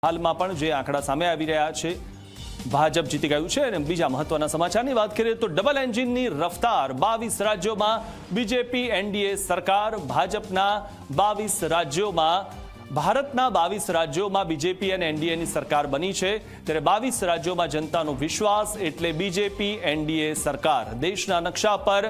હાલમાં પણ જે આંકડા સામે આવી રહ્યા છે, ભાજપ જીતી ગયું છે। અને બીજા મહત્વના સમાચારની વાત કરીએ તો ડબલ એન્જિનની રફતાર 22 રાજ્યોમાં બીજેપી એનડીએ સરકાર, ભાજપના 22 રાજ્યોમાં, ભારતના 22 રાજ્યોમાં બીજેપી અને એનડીએની સરકાર બની છે। ત્યારે 22 રાજ્યોમાં જનતાનો વિશ્વાસ એટલે બીજેપી એનડીએ સરકાર। દેશના નકશા પર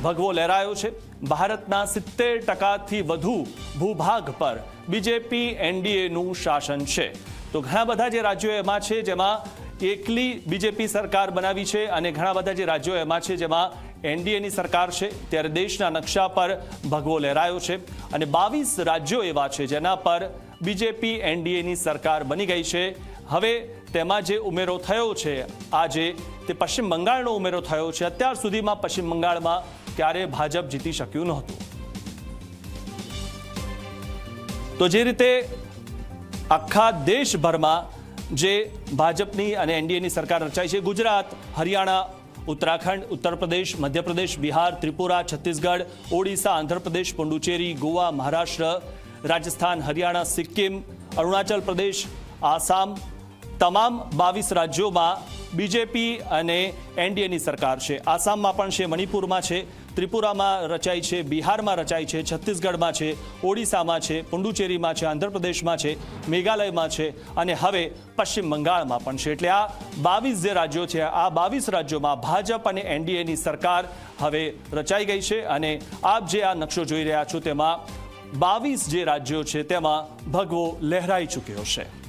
ભગવો લહેરાયો છે। ભારતના 70% વધુ ભૂભાગ પર બીજેપી એનડીએનું શાસન છે। તો ઘણા બધા જે રાજ્યો એમાં છે જેમાં એકલી બીજેપી સરકાર બનાવી છે અને ઘણા બધા જે રાજ્યો એમાં છે જેમાં એનડીએની સરકાર છે। ત્યારે દેશના નકશા પર ભગવો લહેરાયો છે અને 22 રાજ્યો એવા છે જેના પર બીજેપી એનડીએની સરકાર બની ગઈ છે। હવે તેમાં જે ઉમેરો થયો છે આજે તે પશ્ચિમ બંગાળનો ઉમેરો થયો છે। અત્યાર સુધીમાં પશ્ચિમ બંગાળમાં ક્યારે ભાજપ જીતી શક્યું નહોતું। તો જે રીતે આખા દેશભરમાં જે ભાજપની અને એનડીએની સરકાર રચાઈ છે, ગુજરાત, હરિયાણા, ઉત્તરાખંડ, ઉત્તર પ્રદેશ, મધ્યપ્રદેશ, બિહાર, ત્રિપુરા, છત્તીસગઢ, ઓડિશા, આંધ્રપ્રદેશ, પુડુચેરી, ગોવા, મહારાષ્ટ્ર, રાજસ્થાન, હરિયાણા, સિક્કિમ, અરુણાચલ પ્રદેશ, આસામ, તમામ 22 રાજ્યોમાં બીજેપી અને એનડીએની સરકાર છે। આસામમાં પણ છે, મણિપુરમાં છે, ત્રિપુરામાં રચાઈ છે, બિહારમાં રચાઈ છે, છત્તીસગઢમાં છે, ઓડિશામાં છે, પુડુચેરીમાં છે, આંધ્રપ્રદેશમાં છે, મેઘાલયમાં છે અને હવે પશ્ચિમ બંગાળમાં પણ છે। એટલે આ 22 જે રાજ્યો છે, આ 22 રાજ્યોમાં ભાજપ અને એનડીએની સરકાર હવે રચાઈ ગઈ છે અને આપ જે આ નકશો જોઈ રહ્યા છો તેમાં 22 જે રાજ્યો છે તેમાં ભગવો લહેરાઈ ચૂક્યો છે।